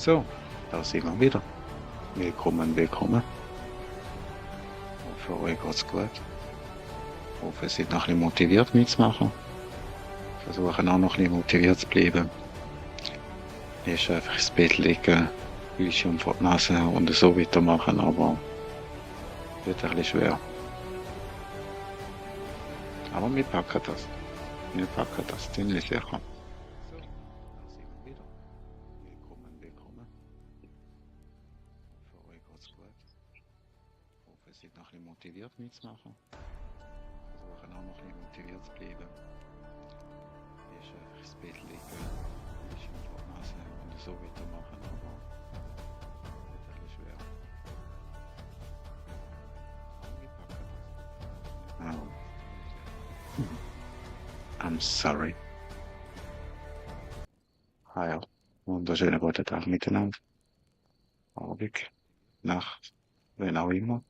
So, da sind wir wieder. Willkommen, willkommen. Ich hoffe, euch geht's gut. Ich hoffe, ihr seid noch ein bisschen motiviert mitzumachen. Versuchen auch noch ein bisschen motiviert zu bleiben. Ist einfach ins Bett liegen, Bildschirm vor die Nase und so weitermachen, aber wird ein bisschen schwer. Aber wir packen das. Wir packen das ziemlich sicher. So, da sind wir wieder. Willkommen, willkommen. Ich hoffe, euch geht's gut. Ich hoffe, ihr seid noch ein bisschen motiviert mitzumachen. Versuchen auch noch ein bisschen motiviert zu bleiben. Ist einfach ins Bett liegen, Bildschirm vor die Nase und so weitermachen, aber wird ein bisschen schwer. Aber wir packen das. Oh. I'm sorry. Hi, wunderschönen guten Tag miteinander. Abend, Nacht, wenn auch immer.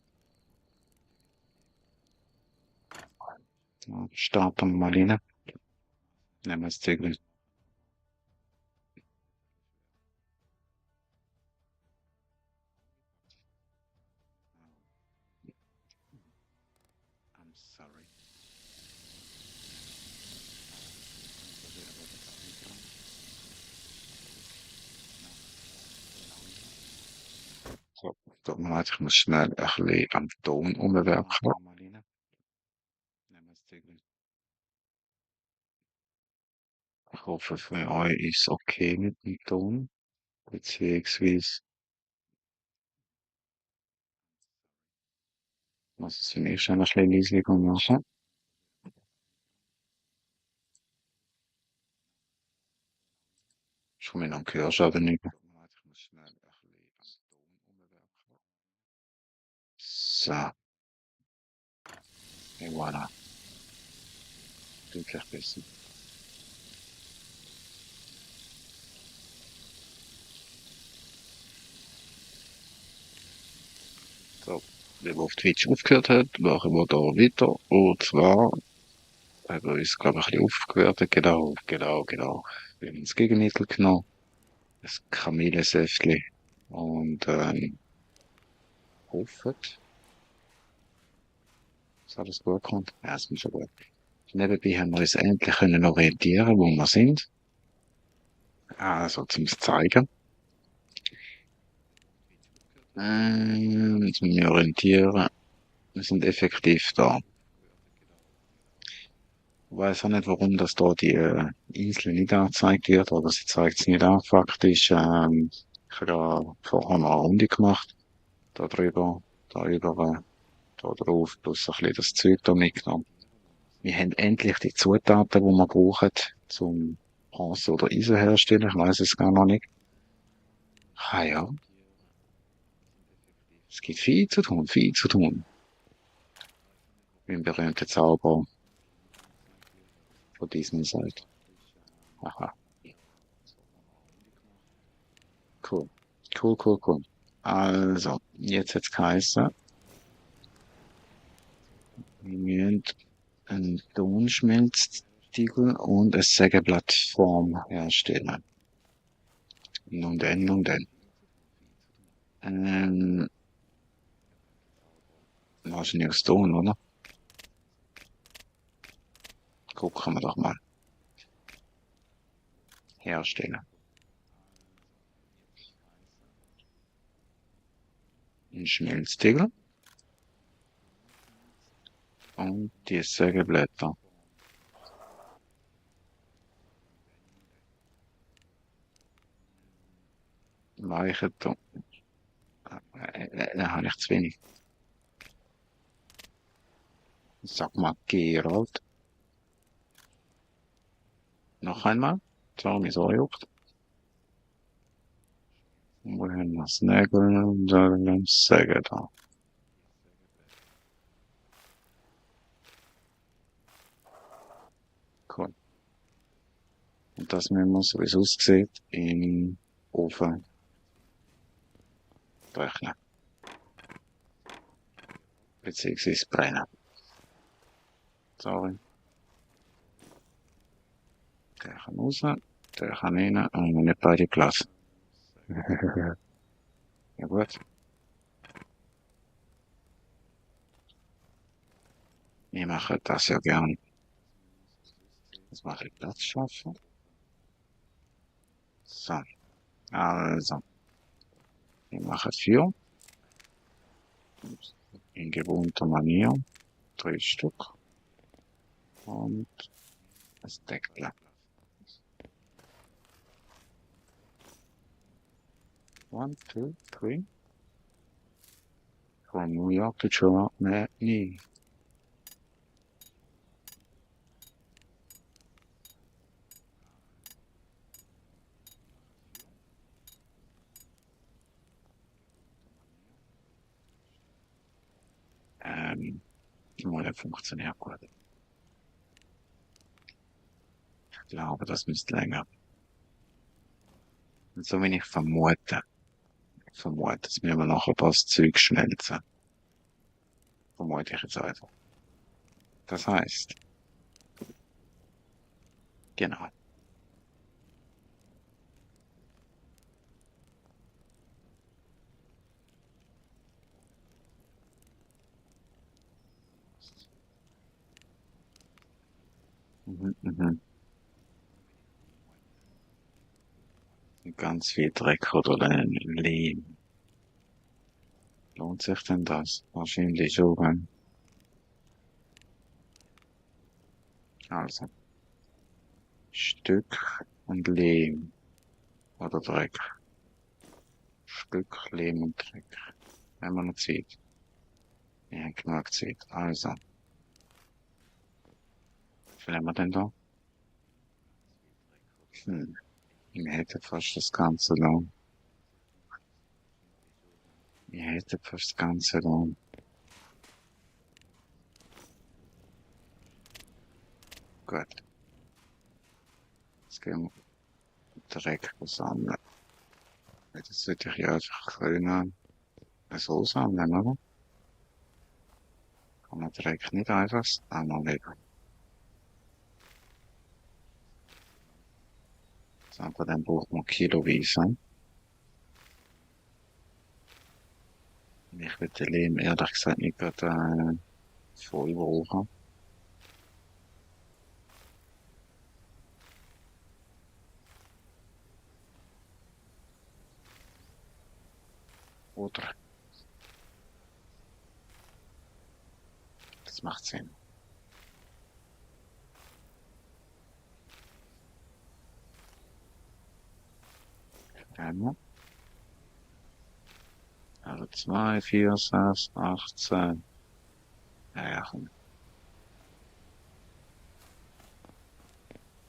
Ja, starten wir mal rein. Nehmen wir das Zügel. I'm sorry. Wunderschönen guten Tag miteinander. Nacht, wenn auch immer. So, tut mir leid, ich muss schnell ein bisschen am Ton umwerken. Starten wir mal rein. Nehmen wir das Zügel. Ich hoffe, für euch ist es okay mit dem Ton, beziehungsweise muss es für mich schon ein bisschen leiser machen. Schon wieder am Gehörschaden nicht. Tut mir leid, ich muss schnell ein bisschen am Ton umwerken. So, et voilà, deutlich besser. So, wie wir auf Twitch aufgehört hat, machen wir da weiter. Und zwar haben wir uns, glaube ich, ein bisschen aufgewertet. Genau. Wir haben das Gegenmittel genommen, das Kamillensäftchen und hoffen, dass alles gut kommt. Ja, es ist schon gut. Nebenbei haben wir uns endlich können orientieren, wo wir sind. Also zum Zeigen. Zum Orientieren. Wir sind effektiv da. Ich weiß auch nicht, warum das da die Insel nicht angezeigt wird, oder sie zeigt es nicht an. Faktisch, ich habe da vorher noch eine Runde gemacht, da drüber, da über, da drauf, plus ein bisschen das Zeug da mitgenommen. Wir haben endlich die Zutaten, die wir brauchen, zum Bronze oder Eisen herstellen. Ich weiß es gar noch nicht. Ah ja, es gibt viel zu tun, viel zu tun. Mit dem berühmten Zauber von Disney Seite. Aha, cool. Cool. Also, jetzt hat's geheißen, wir müssen einen Tonschmelztiegel und eine Sägeplattform herstellen. Nun denn. Ähm, wahrscheinlich aus Ton, oder? Gucken wir doch mal. Herstellen. Ein Schmelztiegel und die Sägeblätter. Weichen Ton. Habe ich zu wenig. Sag mal, Gerald. Noch einmal. Zwar mich so juckt. Wo haben wir das Nägel und dann Säge da. Cool. Und das müssen wir, so wie es aussieht, im Ofen rechnen. Beziehungsweise brennen. Sorry. Der kann raus, der kann rein und nicht beide gelassen. Ja gut, wir machen das ja gern. Jetzt mache ich Platz schaffen. So, also, wir machen 4 in gewohnter Manier, 3 Stück und das Deckel. 1, 2, 3. From New York to Germany. Die Modelle funktioniert gut. Ich glaube, das müsste länger. Und so wie ich vermute, dass wir nachher das Zeug schmelzen. Vermute ich jetzt einfach. Das heißt, genau. Mhm, mhm. Ganz viel Dreck oder Lehm. Lohnt sich denn das? Wahrscheinlich schon. Also, Stück und Lehm oder Dreck. Stück, Lehm und Dreck. Wenn man noch Zeit. Ja, genug Zeit. Also, was nehmen wir denn da? Hm, ich hätte fast das Ganze da. Ich hätte fast das Ganze da. Gut, jetzt gehen wir Dreck sammeln. Das sollte ich ja einfach können so sammeln, oder? Kann man Dreck nicht einfach anlegen. Aber dann braucht man kiloweise. Ich würde den Lehm ehrlich gesagt nicht gerade voll brauchen. Oder? Das macht Sinn. Einmal. Also 2, 4, 6, 18. Ja,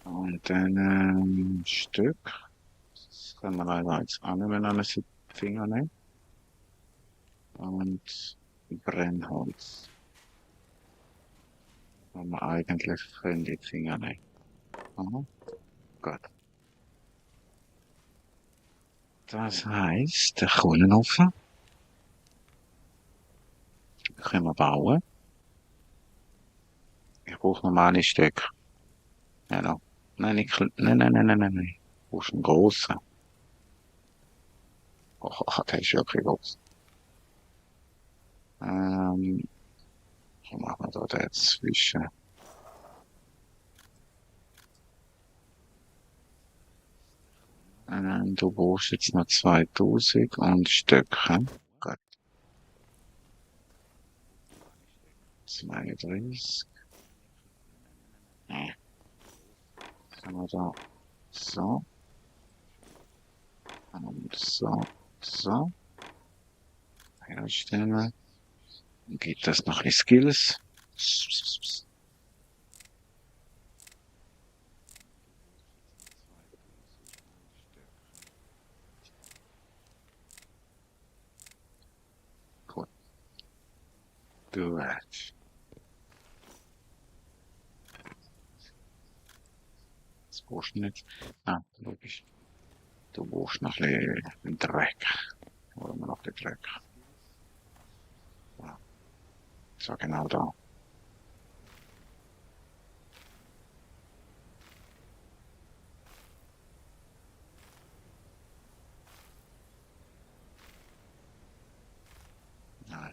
und dann Stück. Das können wir leider jetzt auch nicht mehr an den Finger nehmen. Und Brennholz. Wenn wir eigentlich können die Finger nehmen. Aha, gut. Das heißt, der Kohleofen können wir bauen. Ich brauche normale Stücke. Genau. Nein, nicht, nein. Du brauchst einen grossen. Oh, der ist wirklich groß. Was machen wir da dazwischen? Du brauchst jetzt noch 2000 und Stöcke. Gut. 32. Nee. Haben wir da so. Und so. Herstellen. Geht das noch in Skills? Gut. Gut. Das brauchst du nicht. Ah, logisch. Du brauchst noch ein Dreck. Oder noch den Dreck. Ja. So genau da.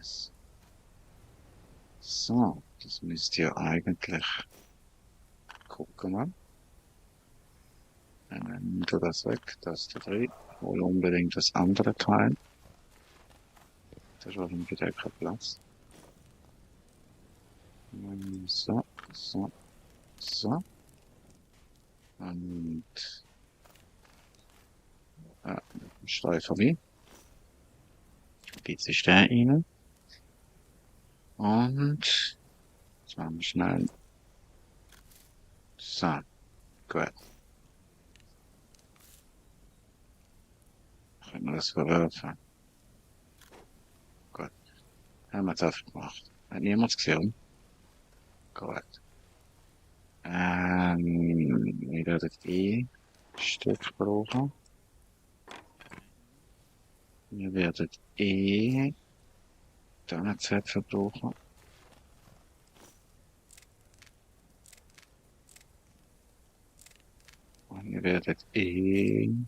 Nice. So, das müsst ihr eigentlich gucken mal. Nimm du das weg, das da drin. Hol unbedingt das andere Teil. Da ist schon wieder kein Platz. So, so, so. Und Streifen wie. Geht sich der rein. Und jetzt machen wir schnell. So, gut. Können wir das verwerfen? Gut. Haben wir jetzt einfach gemacht. Hat niemand gesehen? Gut. Wir werden Stück brauchen. Wir werden dann Z verbrauchen. Und wir werden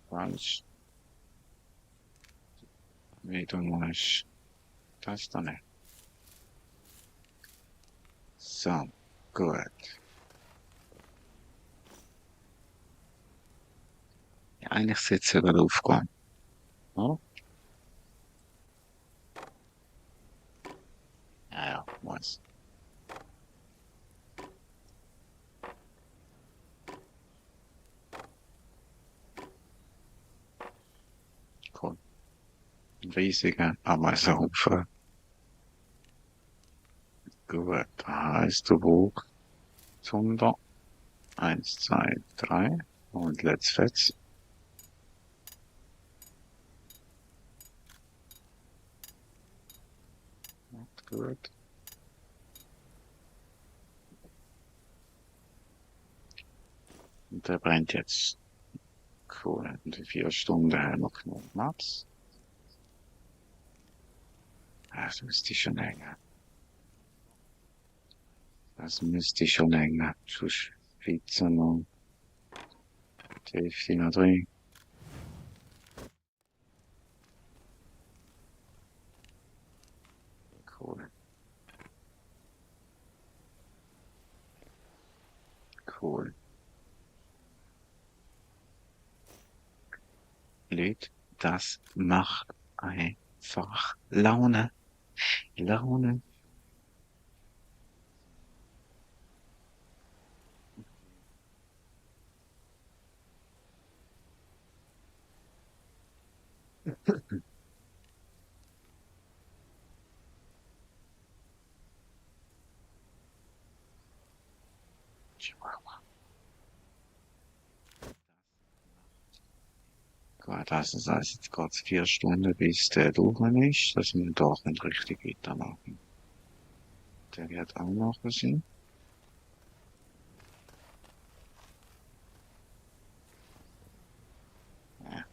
falsch. Wieder mal das da nicht. So, gut. Ja, eigentlich sollte es ja aufgehen. Oder? Ja, ja, muss. Cool. Ein riesiger Ameisenhaufen. Gut, da heißt der Bug. Zunder. 1, 2, 3. Und let's fetz. Gut. Und der brennt jetzt. Cool. Und die 4 Stunden haben wir genug Platz. Das müsste schon länger. Das müsste schon länger. Sonst Pizza noch. Die Hälfte noch drin. Cool. Cool. Leute, das macht einfach Laune. Laune. Chihuahua. Gut, also das heißt, jetzt geht's 4 Stunden, bis der durch ist, dass wir da nicht richtig weitermachen. Der wird auch noch sein. Ja.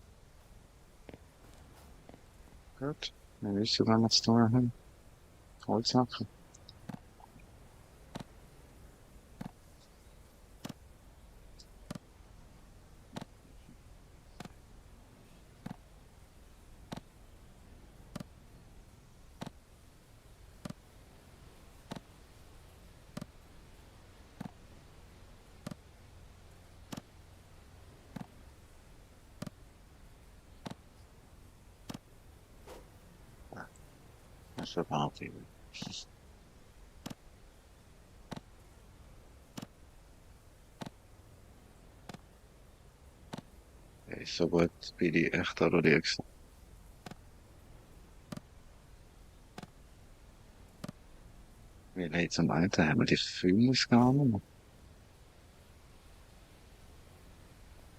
Gut. Wir wissen, wann wir es tun haben. Holzhacken. Das ist eine Party. Der ist so gut wie die echt adoriert. Wir legen zum einen haben wir die Filmausgaben.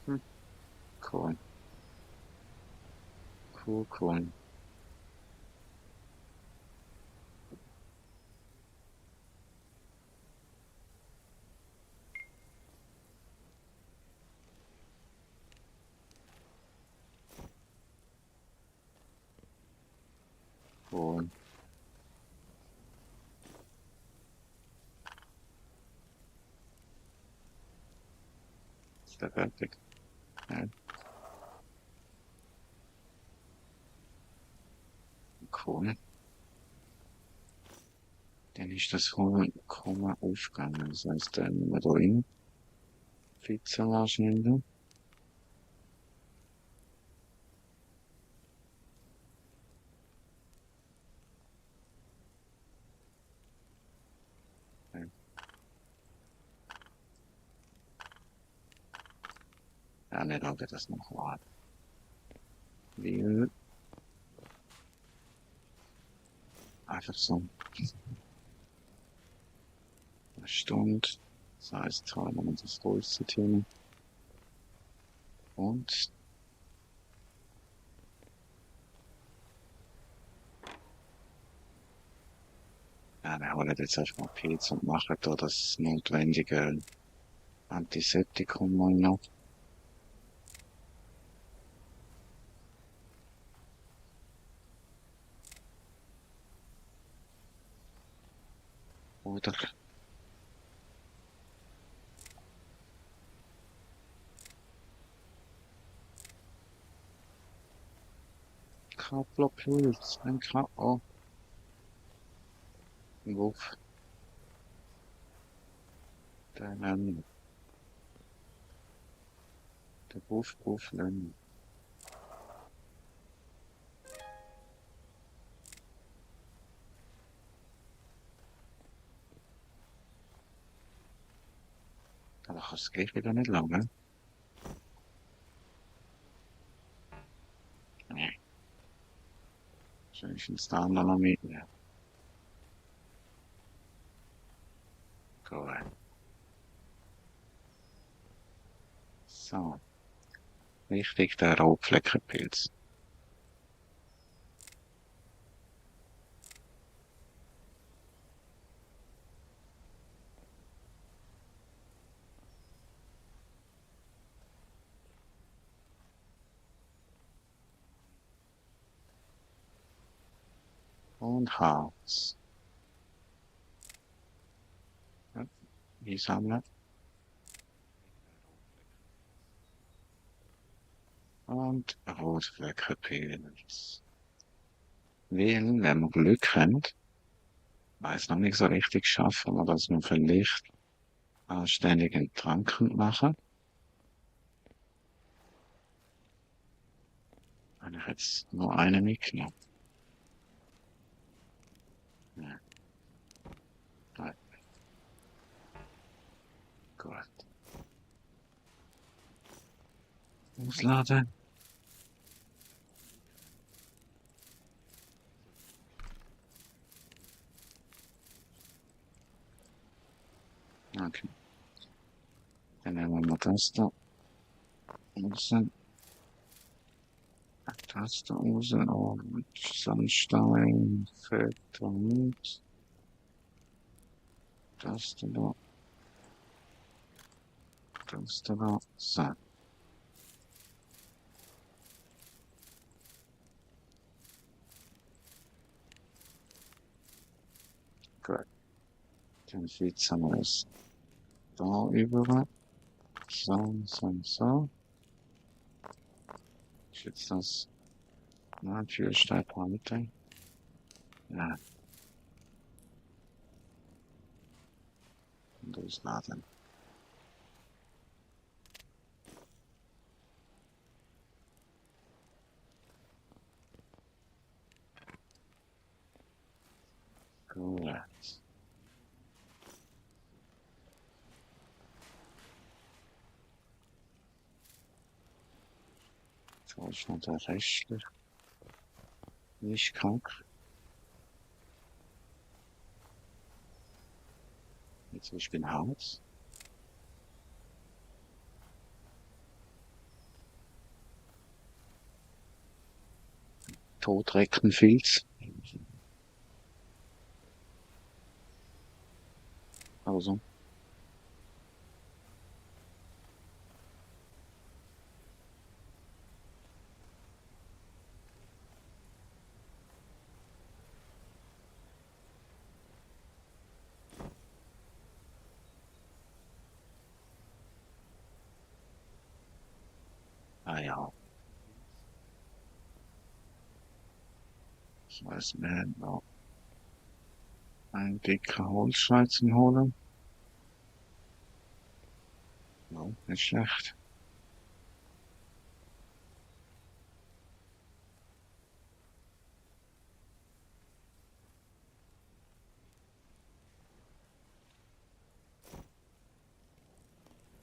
Hm. Cool. Cool, cool. Cool. Ist der fertig? Ja. Cool. Dann ist das Komma aufgegangen. Das heisst, dann müssen wir da rein fixen wahrscheinlich. Ja, nicht, ob das noch war. Weil einfach so eine Stunde. Das heißt, zahlen wir uns das größte Thema. Und ja, wir holen jetzt einfach mal Pilz und machen da das notwendige Antiseptikum mal noch. Oder Kaplerpilz, ein K.O. Wuff. Der Wuff, Len. Aber das geht wieder nicht lange. Nee. Wenigstens da noch mitnehmen. Gut. So. Wichtig, der Rotfleckenpilz. Und Harz. Ja, einsammeln. Und Rotfleckenpilz. Weil, wenn wir Glück haben, weiß noch nicht so richtig schaffen, aber dass wir vielleicht anständigen Trank machen. Habe ich jetzt nur eine mitgenommen? Ja, nein, gut. Ausladen. Okay. Dann nehmen wir das da raus. Das da raus. Und Sandstein, Fett und das da. Das da. So, gut. Dann flitzen wir es da über. So. Ist jetzt das Türsteig heute? Ja, und ausladen. Gut. So ist noch der Restlich. Nicht krank. Jetzt ich bin Haus. Todreckenfilz. Also, ja. weiß mir noch ein dicker Holzscheit zum Holen. No, nicht schlecht.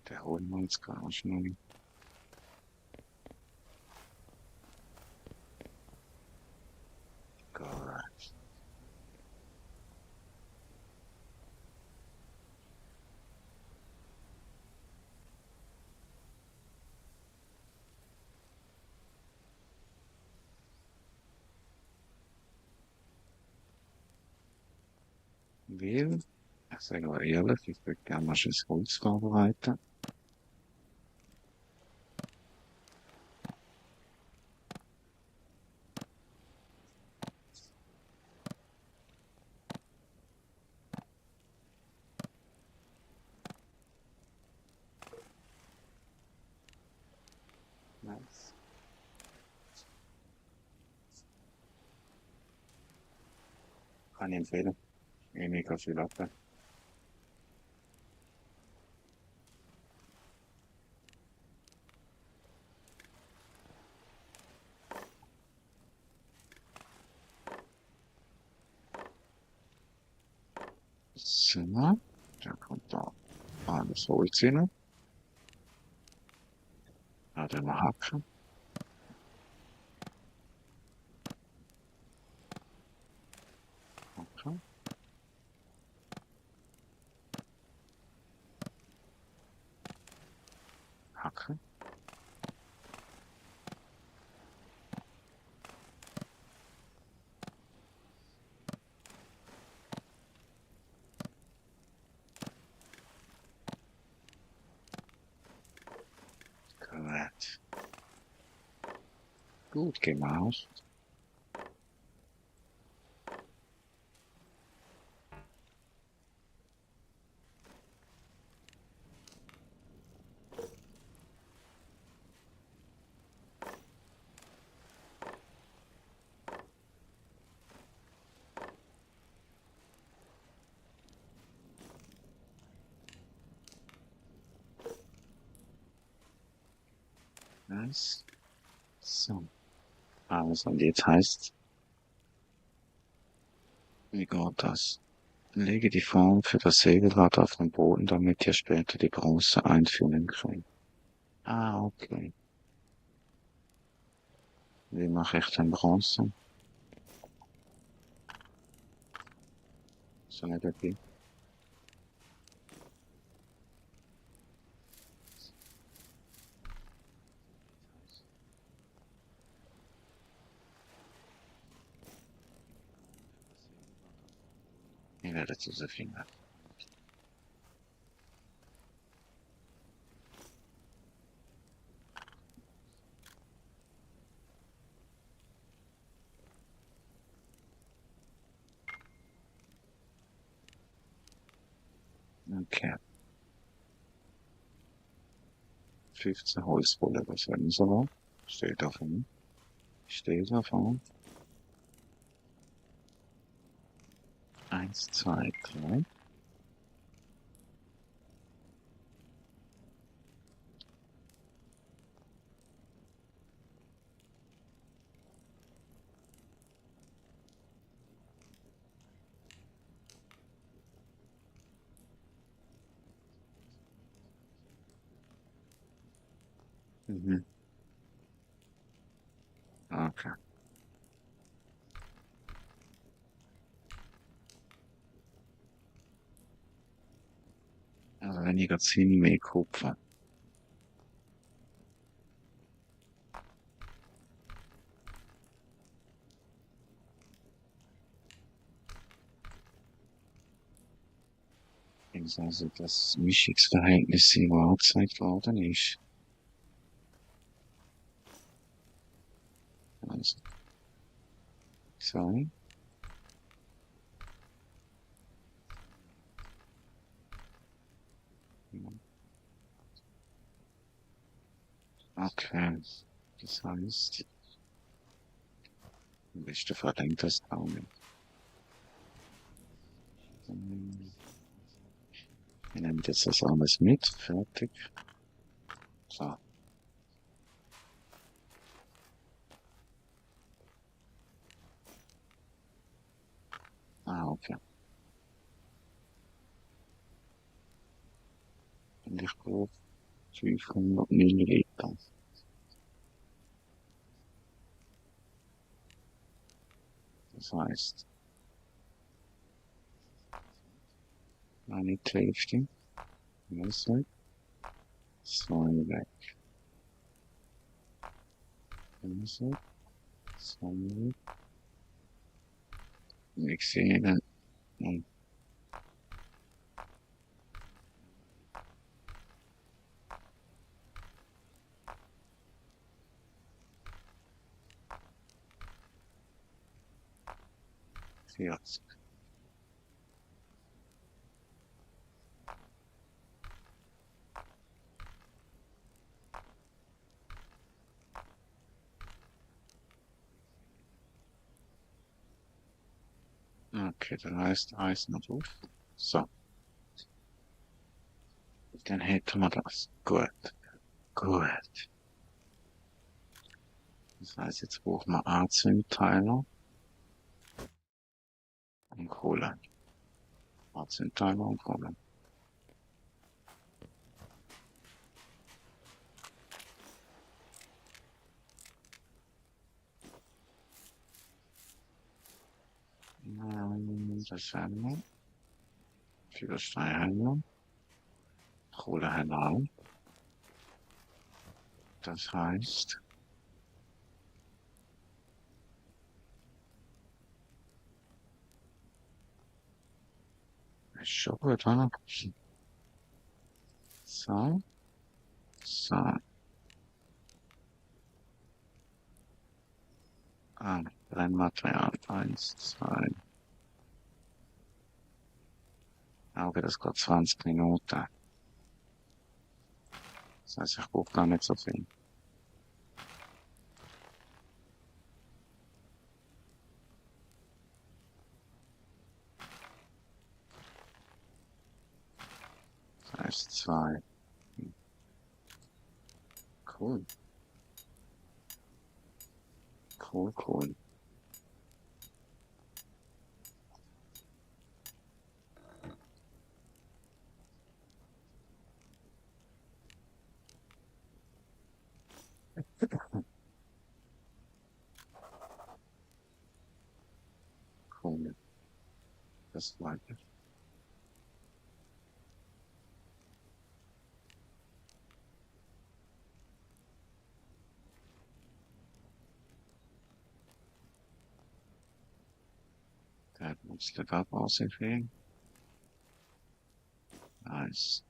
Der holen wir jetzt gar nicht noch. Gut. Weil, ich sage mal ehrlich, ich würde gerne mal schönes Holz vorbereiten. Nice. Kann ich empfehlen. Mega viel ab. So, da kommt da alles Holz hin. Dann mal hacken. Hacken. Hacken. Gut. Gut gemacht. Nice. So. Also, und jetzt heißt, wie geht das? Lege die Form für das Sägerad auf den Boden, damit ihr später die Bronze einfüllen könnt. Ah, okay. Wie mache ich denn Bronze? So nicht okay. Ich werde zu sehr finden. Okay. 15 Holzbolle, was werden sie noch? Steht davon. Steht davon. 1, 2, 3. Mhm. Okay. Also weniger Zinn, mehr Kupfer. Also das Mischungsverhältnis, hier, wo angezeigt worden ist. Also 2. Okay. Das heißt, Am besten verlinkt das auch nicht. Wir nehmen jetzt das alles mit. Fertig. So. Okay. Und ich brauche 500 Milliliter. Das heißt, eine Hälfte. Wasser. Zwei weg. Wasser. Zwei. Mixieren. Und fertig. Okay, dann heißt Eis noch auf. So. Dann hätten wir das. Gut. Gut. Das heißt, jetzt brauchen wir Anzündteiler und Kohle. Anzündteiler und Kohle. Das haben wir. Feuerstein haben wir. Kohle haben wir auch. Das heißt, ist schon gut, oder? So. So. Brennmaterial. Eins, zwei. Okay, das geht 20 Minuten. Das heißt, ich brauche gar nicht so viel. Das heißt, zwei. Cool. Cool, cool. Cool. Das weiter. Der muss der Farbe aussehen. Nice.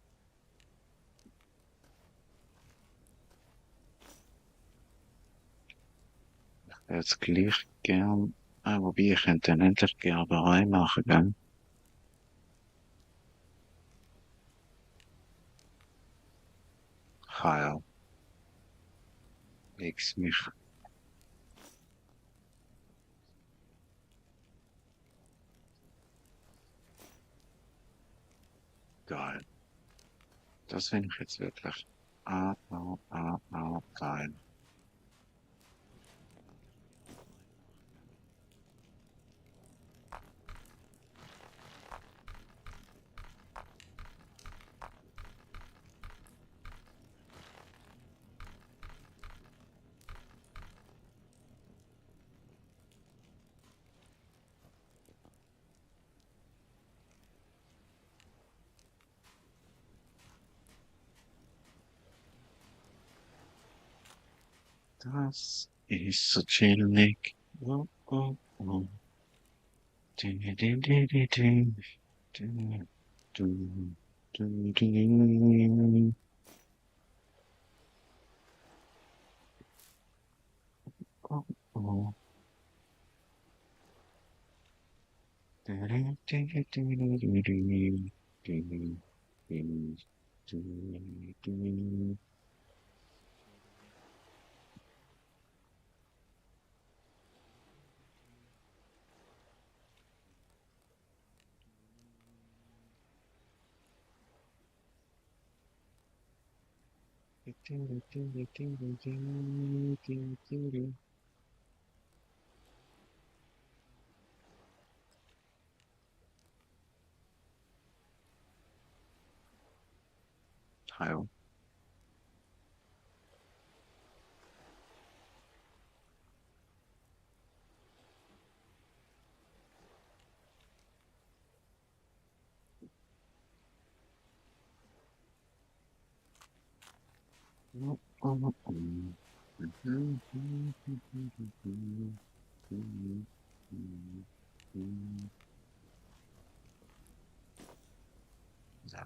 Jetzt gleich gern, wobei ich könnte dann endlich Gerberei machen, gell? Geil. X mich. Geil. Das finde ich jetzt wirklich. Geil. Das ist so chillig. Oh, oh, oh. Ding, ding, ding, ding, ding. Ding, ding, ding, ding. Oh, oh. Ding, ding, ding, ding, ding, ding. Ding, ding, ding, ding. Hallo.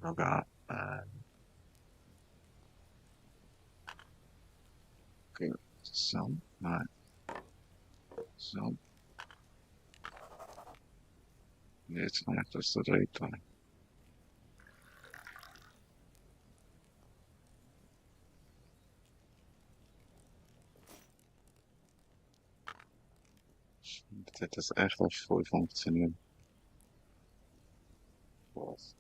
Sogar, okay. So, nein. So, jetzt noch das da drin. Jetzt hat das echt auf voll funktioniert. Was?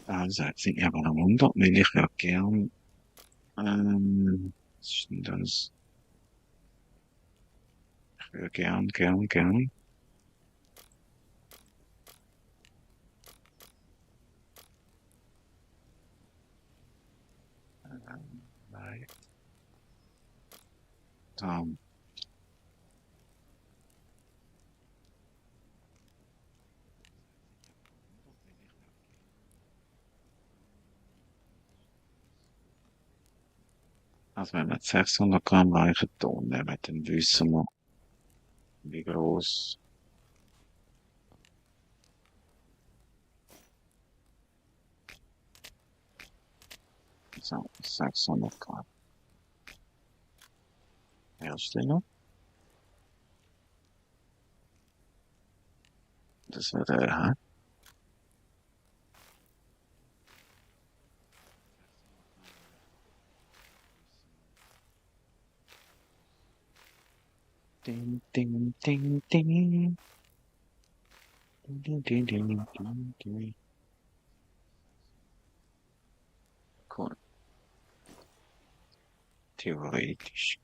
Also, jetzt sind wir aber noch Wunder, weil ich ja gern, was ist denn das? Ich will gern, nein, da, also wenn wir jetzt 600 Gramm weichen Ton nehmen, dann wissen wir, wie groß, so, 600 Gramm Herstellung. Das wäre der, hä? Ding, ding, ding, ding. Ding, ding, ding, ding, ding. Cool. Theoretisch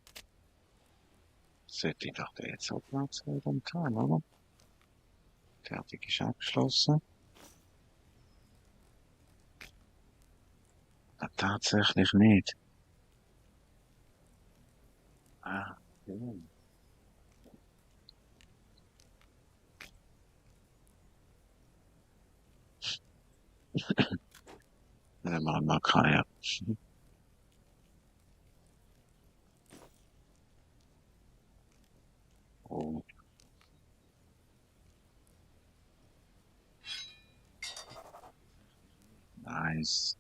sollte ich doch da jetzt auch Platz haben können, oder? Fertig ist abgeschlossen. Ah, tatsächlich nicht. Ah, ja. Dann machen wir keine. Oh, nice.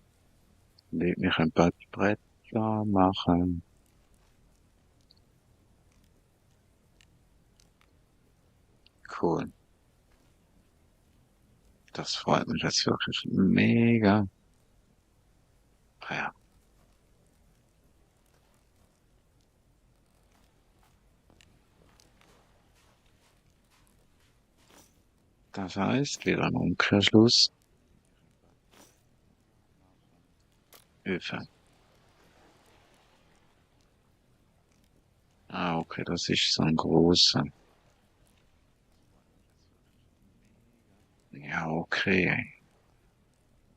Leg mich ein Brett machen. Cool. Das freut mich jetzt wirklich mega. Ah ja, das heißt, wieder ein Umkehrschluss. Öfen. Ah, okay, das ist so ein großer. Ja, okay.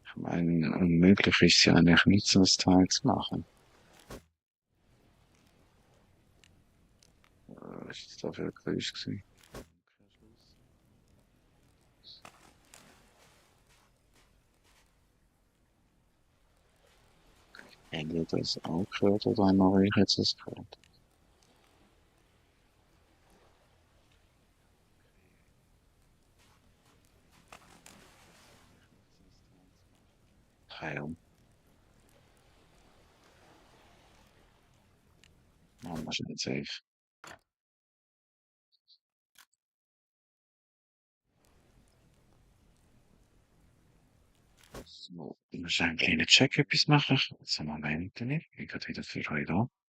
Ich meine, unmöglich ist ja eigentlich nicht so das Teil zu machen. Was ist das da für ein Geräusch gewesen? Habt ihr das auch gehört oder habe ich jetzt das gehört? Teil. Machen wir schnell safe. So, ich muss einen kleinen Check etwas machen. Jetzt einen Moment, ich bin gerade wieder für euch da. Ich muss einen kleinen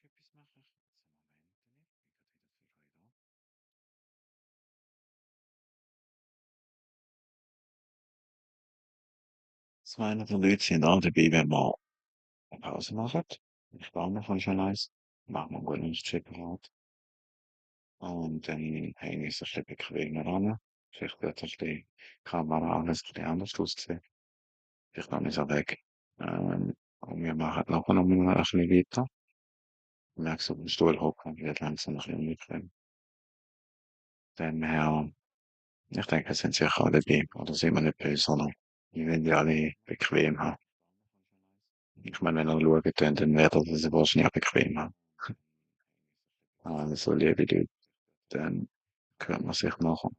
Check etwas machen. Jetzt einen Moment, ich bin gerade wieder für euch da. Zwei der Leute sind auch dabei, wenn wir eine Pause machen. Ich spare mir von schon eins. Machen wir einen guten Check parat. Und dann hänge ich es ein bisschen bequemer an. Vielleicht wird das die Kamera alles ein bisschen anders aussehen. Vielleicht noch nicht so weg. Und wir machen nachher noch mal ein bisschen weiter. Ich merke so, auf dem Stuhl hocken wird langsam ein bisschen unbequem. Dann her, ich denke, es sind sicher alle dabei. Oder sind wir nicht böse, sondern die wollen die alle bequem haben. Ich meine, wenn ihr schauen könnt, dann werdet ihr sie wahrscheinlich auch bequem haben. Also, liebe Leute, dann hört man sich nachher.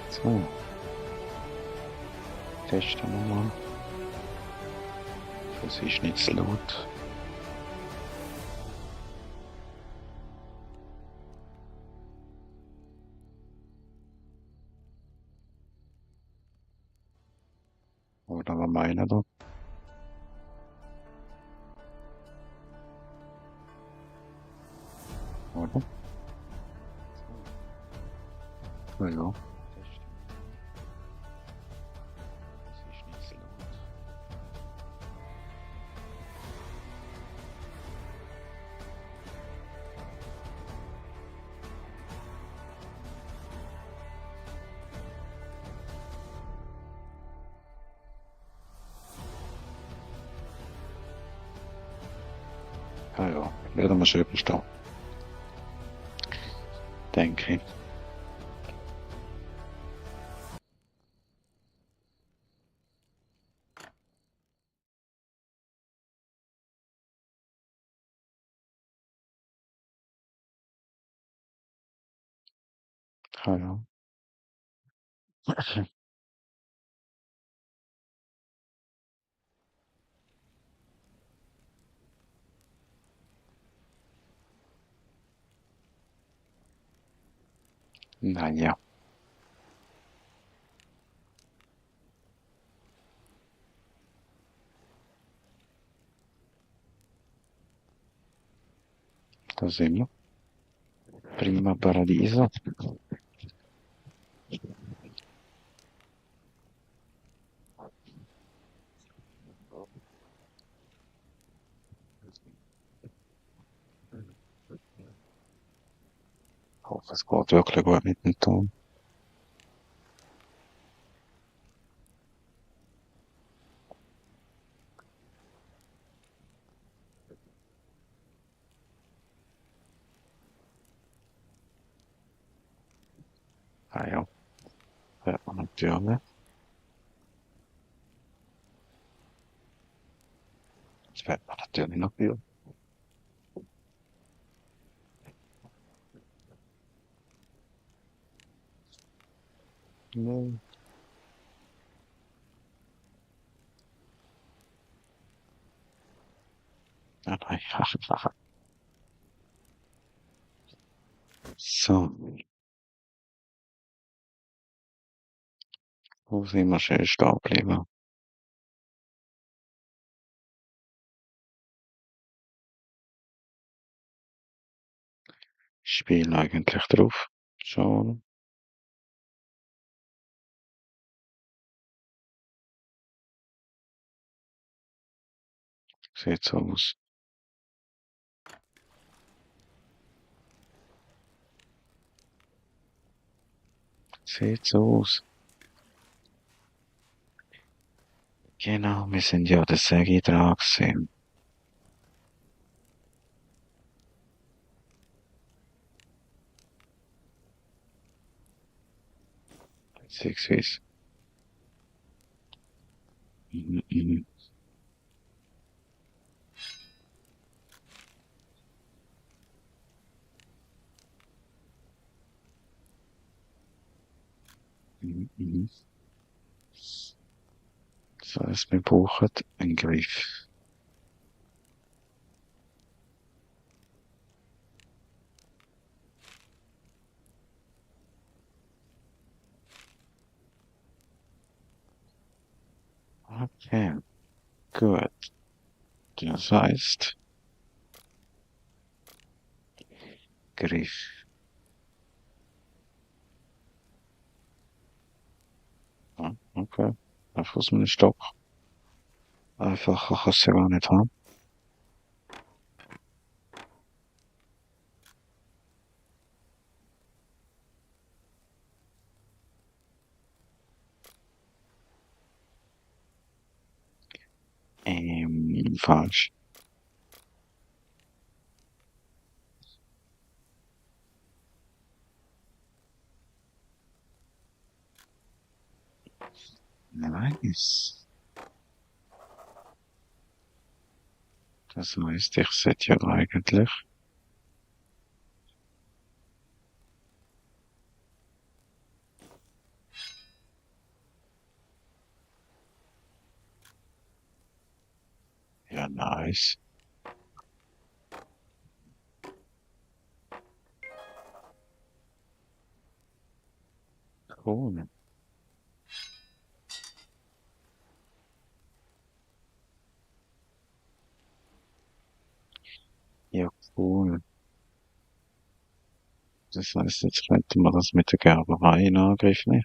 So, testen wir mal. Das ist nicht zu laut. Oder was meinen da? Oder? Ja, ja. Das ist nicht so laut. Ja, ja. Werden wir schon überstehen. Denke ich. Ja, ja. Naja. Da sind wir. Prima Paradiso. Ich hoffe, es geht wirklich gut mit dem Ton. Ah ja. Hört man natürlich. Das hört man natürlich noch viel. Nee. Ja, nein. So. Wo sind wir schön stehen geblieben? Spiel eigentlich drauf. Schon. Sieht so aus. Sieht so aus. Genau, wir sind ja der Segi dran gewesen. Beziehungsweise. Mhm, mhm, mhm, mhm. Das heißt, wir brauchen einen Griff. Okay, gut. Das heißt, Griff. Ja, okay. Einfach aus einem Stock. Einfacher kannst du ja gar nicht haben. Falsch. Nice. Das heißt, ich sollte ja eigentlich Ja, nice. Cool. Ja, cool. Das heißt, jetzt könnte man das mit der Gerberei in Angriff nehmen.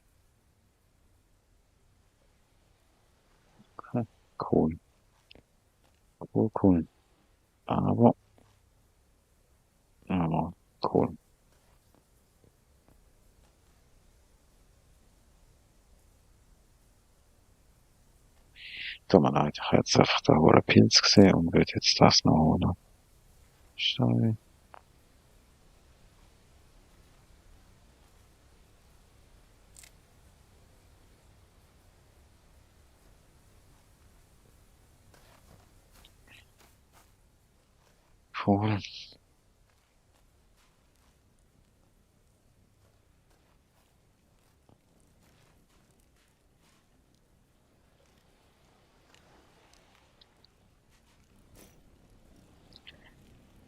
Okay. Cool. Cool, cool. Aber, aber, cool. Tut mir leid, ich habe jetzt einfach den hohen Pilz gesehen und will jetzt das noch holen. Scheiße. Cool.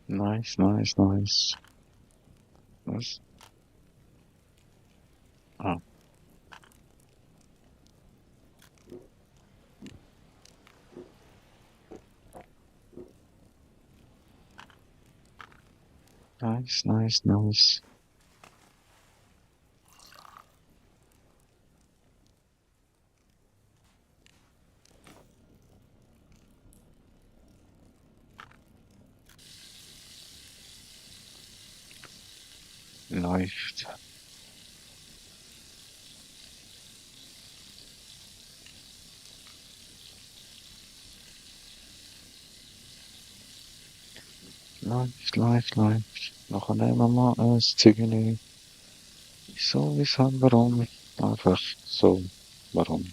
Nice, nice, nice. Was? Ah, nice, nice, nice. Läuft. Läuft, läuft, läuft. Nachher nehmen wir mal ein Zeugeli. Wieso, wieso, warum? Einfach so. Warum?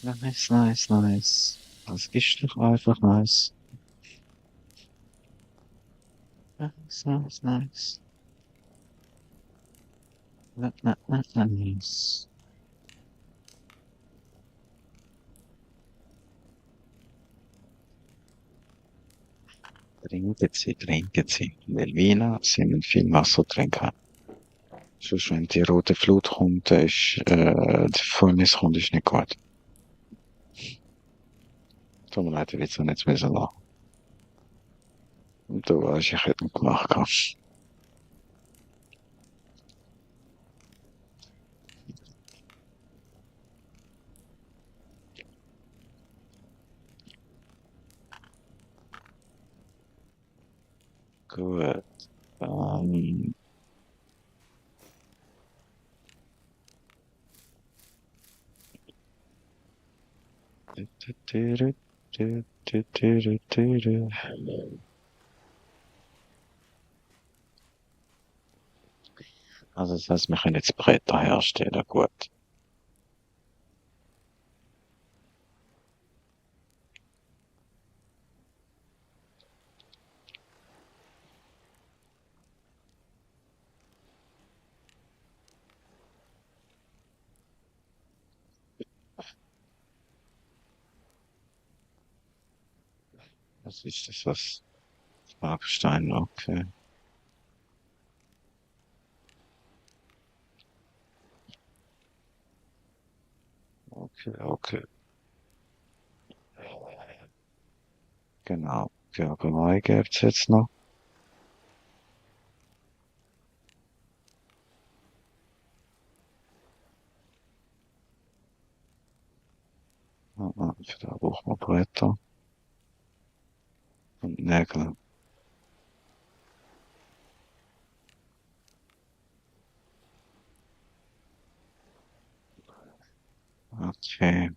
Nice, nice, nice. Das ist doch einfach nice. Nice, nice, nice. Nice. Trinken Sie. Weil Wiener sind mit viel Wasser trinken. Sonst, wenn die rote Flut kommt, die Fäulnis kommt, ist nicht gut. Tut mir leid, ich will es nicht müssen lassen. Du weißt, ich hätte ihn gemacht. Gut. Ähm, also das heißt, wir können jetzt Bretter herstellen, gut. Was ist das, was? Farbstein, okay. Okay, okay. Genau. Gerberei gibt's jetzt noch. Für da brauchen wir Bretter und Nägel. Okay.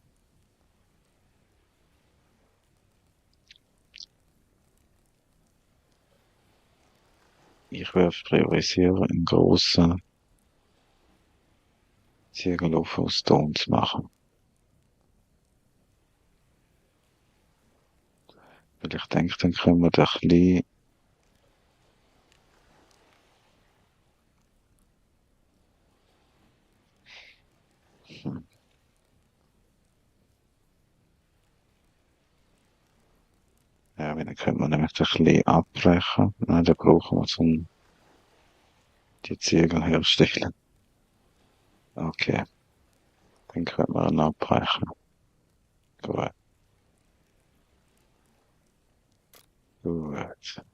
Ich würde priorisieren, einen grossen Ziegelofen aus Ton zu machen. Weil ich denke, dann können wir da ein bisschen ja, dann können wir nämlich das ein bisschen abbrechen. Nein, da brauchen wir zum die Ziegel herstellen. Okay, dann können wir ihn abbrechen. Gut, gut.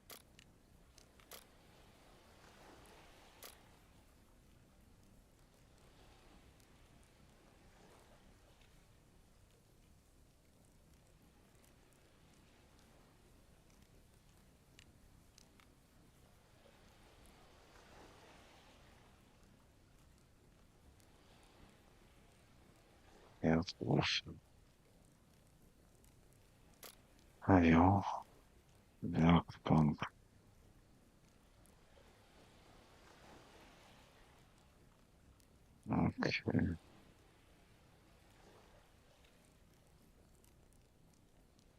Herd auf. Ah ja, Werkbank. Okay,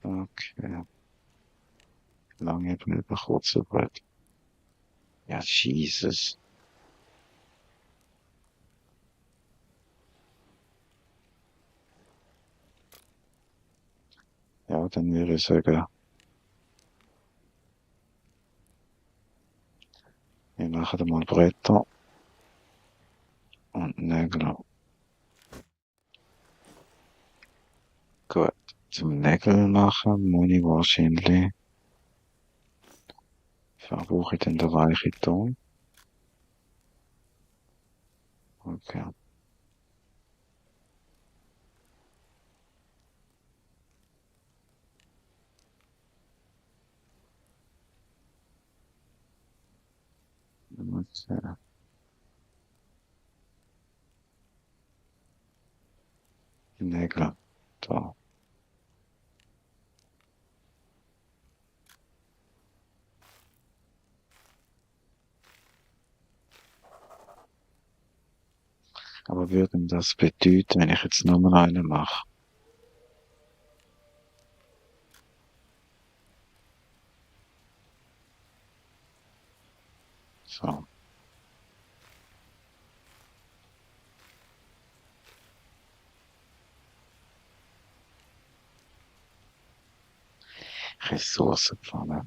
okay. Lange Brille, kurze Brett. Ja, Jesus. Ja, dann würde ich sagen, wir machen mal Bretter und Nägel. Gut. Zum Nägel machen muss ich wahrscheinlich, verbrauche ich dann den weichen Ton. Okay. Okay. Nägel. Da. Aber würde denn das bedeuten, wenn ich jetzt nochmal einen mache? So. Ressourcenpfanne.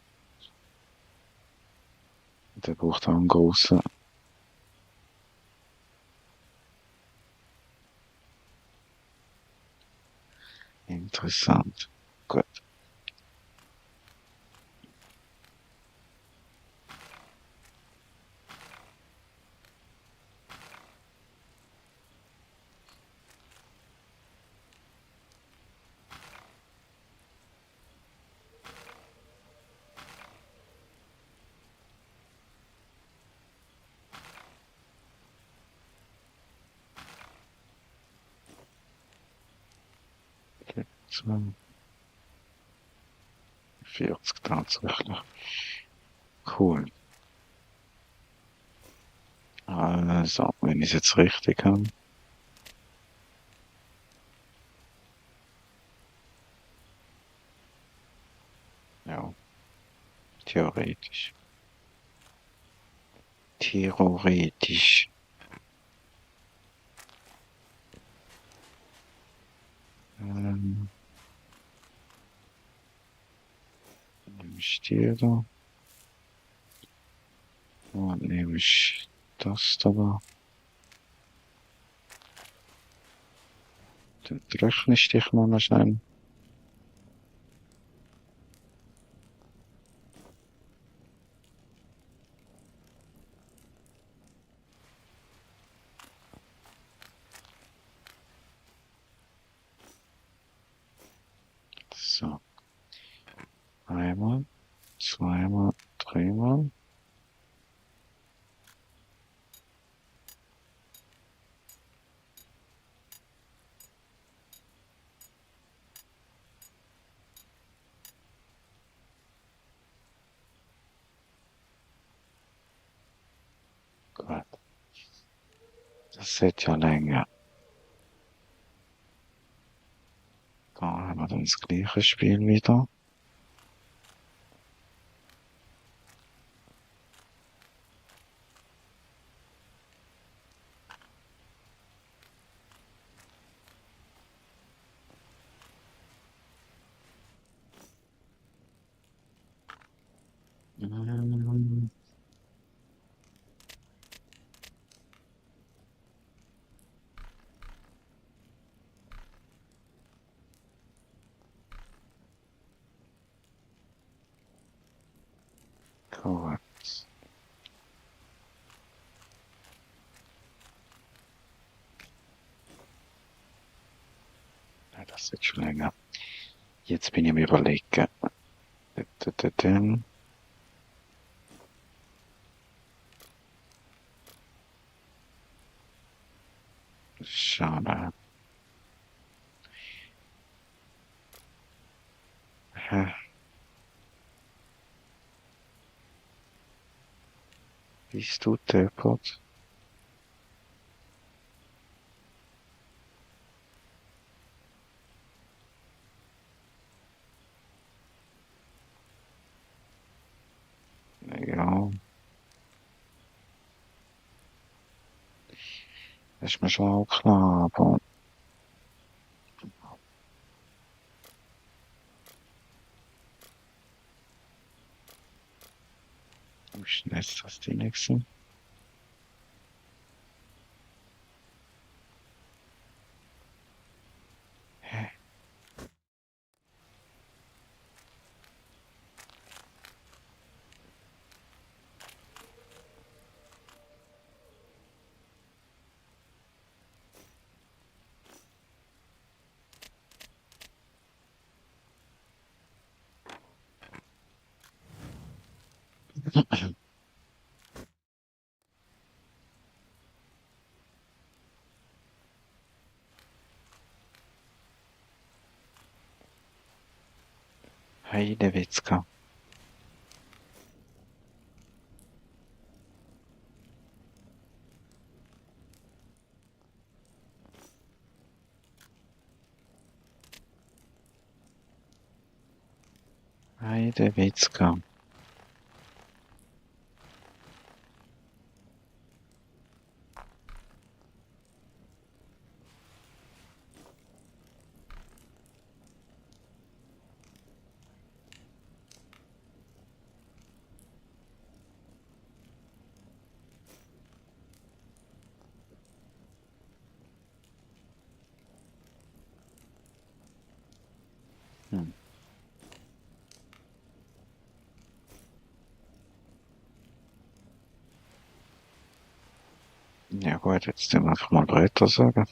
Der braucht auch einen grossen. Interessant. Gut. So. 40 tatsächlich. Cool. Also, wenn ich es jetzt richtig habe. Ja, theoretisch. Theoretisch. Ähm, nehme ich die da. Und nehme ich das da. Den rechne ich dich mal schnell. So. Einmal, zweimal, dreimal. Das sollte ja länger. Da haben wir dann das gleiche Spiel wieder. Mm, Gut. Ja, das wird schon länger. Jetzt bin ich am Überlegen. Schade. Hä? Bist du deppert? Ja, das ist mir schon auch klar, aber wie schnell ist das die nächste? Hä? Heidewitzka. Heidewitzka. Hm. Ja gut, jetzt tun wir einfach mal weiter sagen.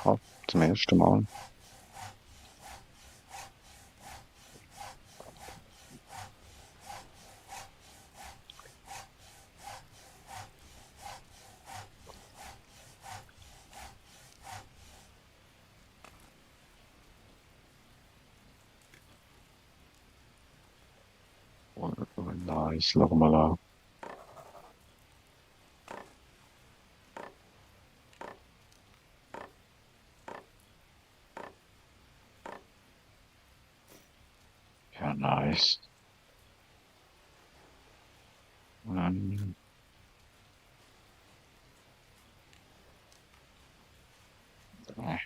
Ja, zum ersten Mal. Nice, schauen wir mal an. Ja, nice. Ähm, äh,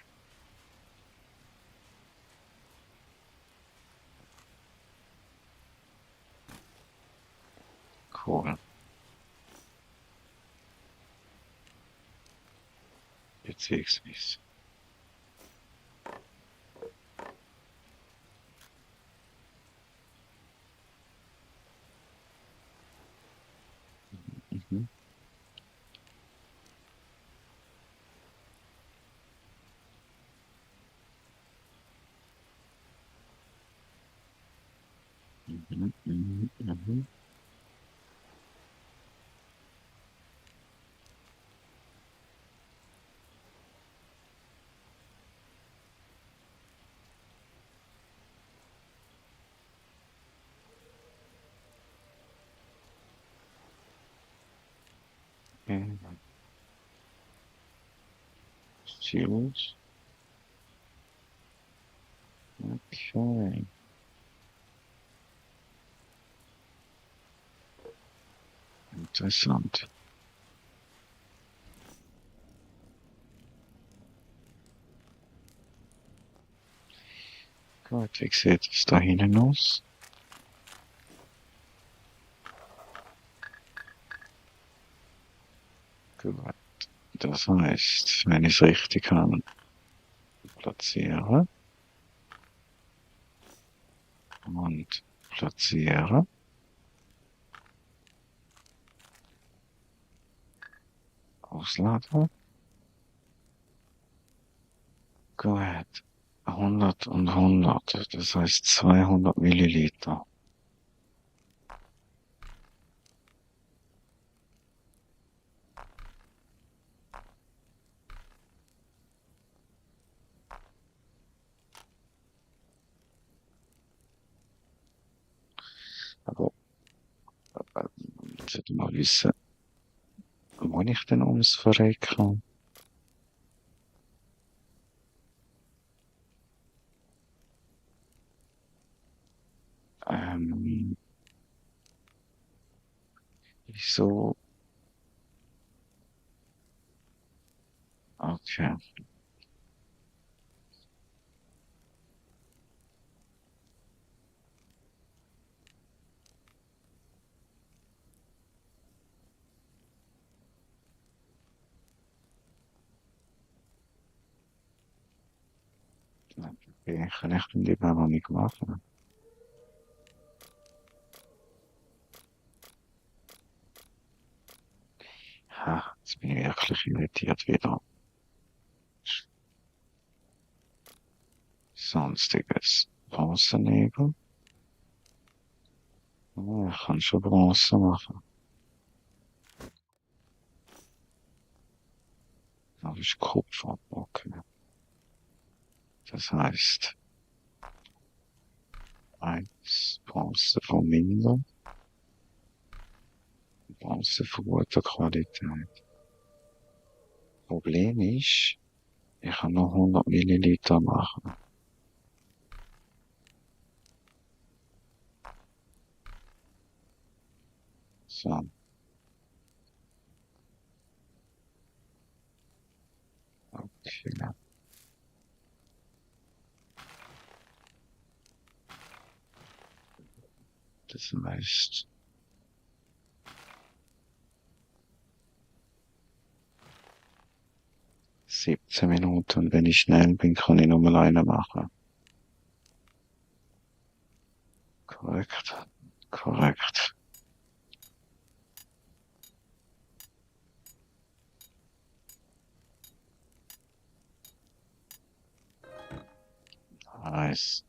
cool. Beziehungsweise. Mhm. Mhm. Mhm. Mhm. Choose. Okay. Interessant. Gut, wie sieht es da hinten aus? Gut. Das heißt, wenn ich es richtig kann, platziere und platziere. Ausladen. Gut. 100 und 100, das heißt 200 Milliliter. Aber ich sollte mal wissen, wo ich denn ums Verrecken? Ähm, wieso? Okay. Okay, kann ich den lieber noch nicht machen. Ha, jetzt bin ich wirklich irritiert wieder. Sonstiges. Bronzenebel. Oh, ich kann schon Bronze machen. Das ist Kupfer. Okay. Das heißt, eins Bronze von minder, Bronze von guter Qualität. Problem ist, ich kann noch 100 Milliliter machen. So. Okay. Das heißt, 17 Minuten. Wenn ich schnell bin, kann ich nochmal eine machen. Korrekt. Korrekt. Nice.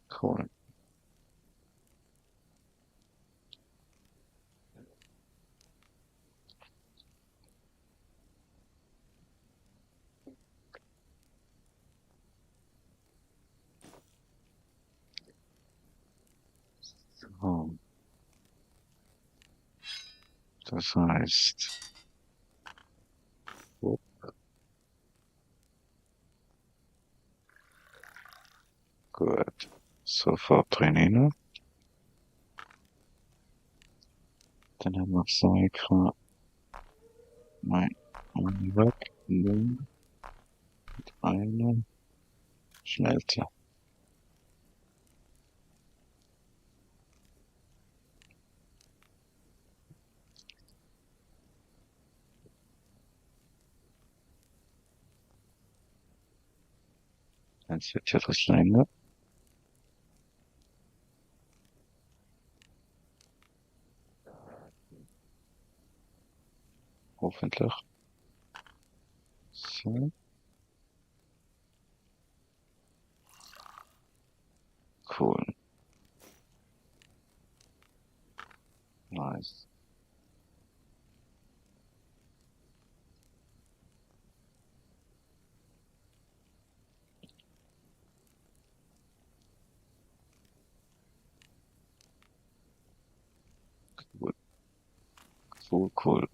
Cool. So. Das heißt, oh, gut. Sofort drinnen. Dann haben wir Säure. Nein. Weg. Nun. Eine. Schmelze. Jetzt wird ja das länger. Hoffentlich. So. Cool. Nice. Gut, cool, cool.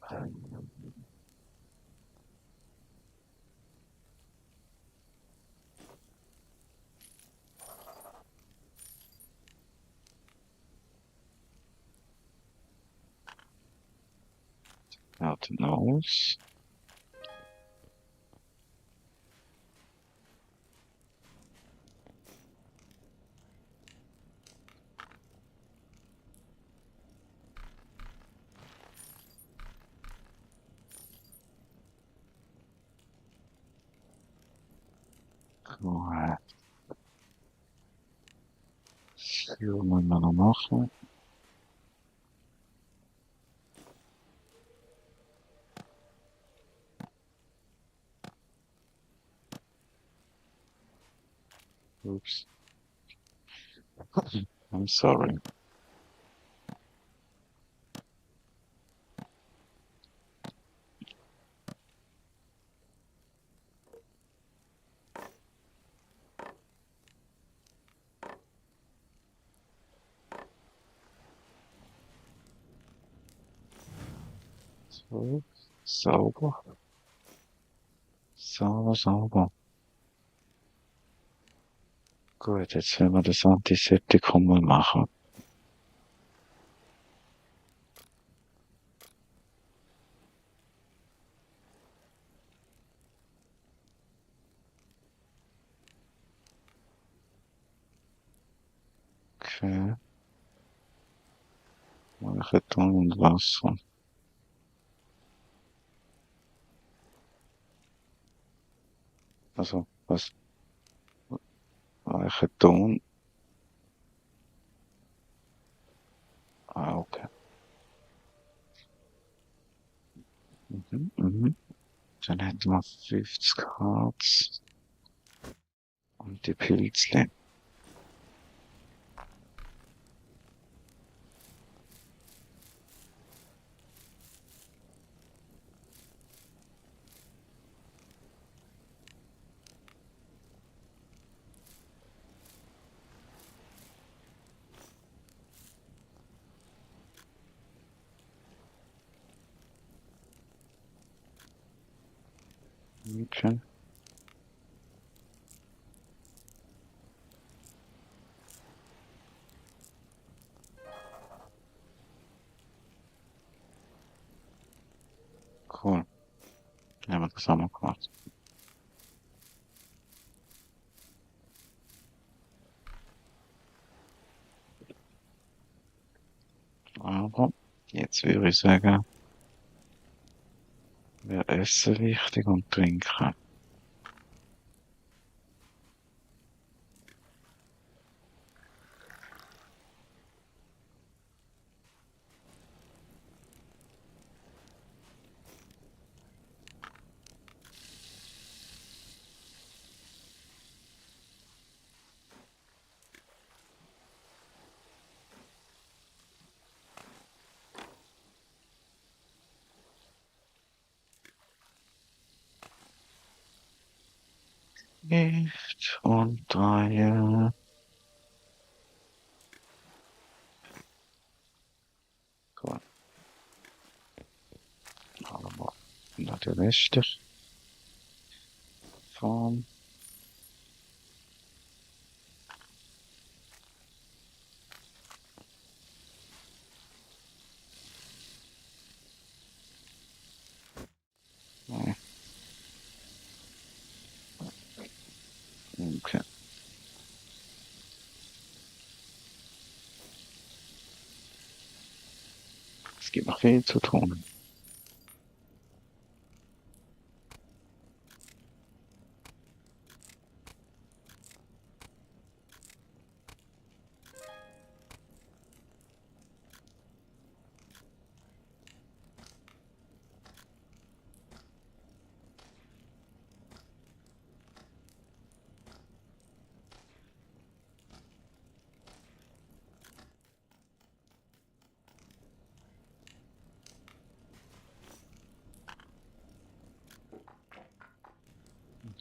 Out aus. Cool. So, wollen wir noch machen. Oops. I'm sorry. So, sauber. Sauber, sauber. Gut, jetzt werden wir das Antiseptikum mal machen. Okay. Ton und Wasser. Also, was? Ton. Ah, okay. Mhm, mhm. Dann hätten wir 50 Hertz und die Pilzle. Okay. Cool. Ja, was haben wir gemacht? Aber jetzt würde ich sagen, wir essen richtig und trinken. Gift und Dreie. Cool. Aber natürlich die Form. Ja, okay. Es gibt noch viel zu tun.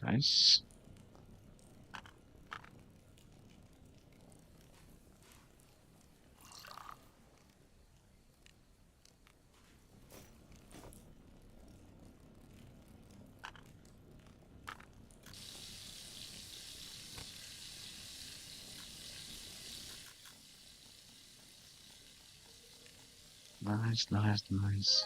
Nice. Nice, nice, nice.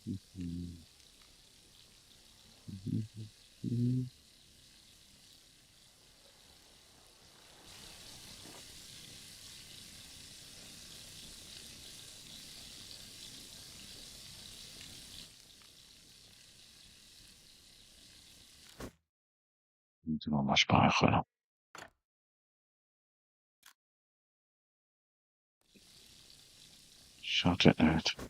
Mhm. Mhm. Mhm. זה ממש פרחה. Shut it out.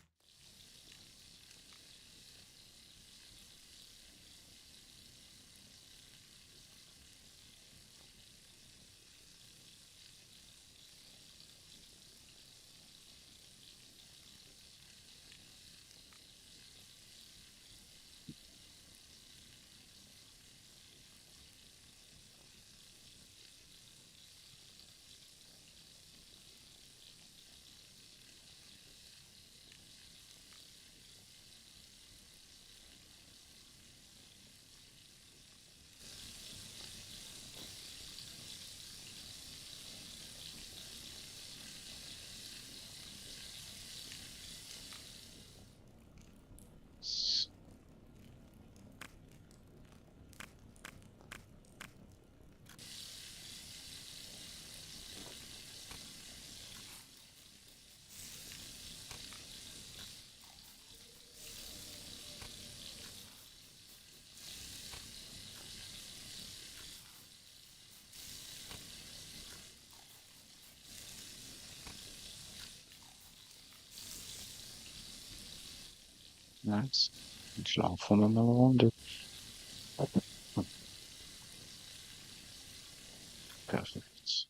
Nice. Schlafen wir mal eine Runde. Perfekt.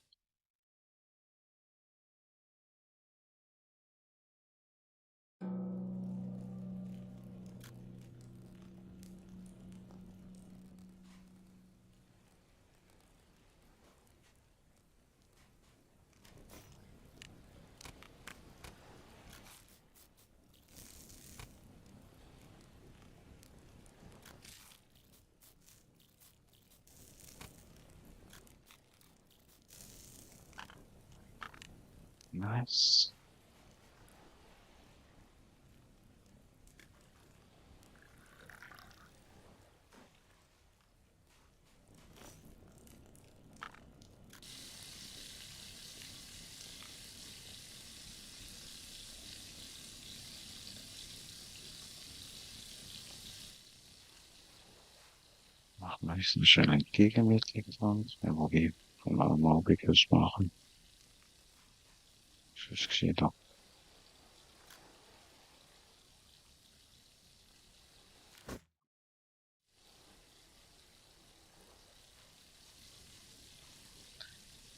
Nice. Machen wir jetzt einen schönen Gegenmittelwand. Ja, wobei, können wir auch mal Obiges machen. Sonst geschieht da.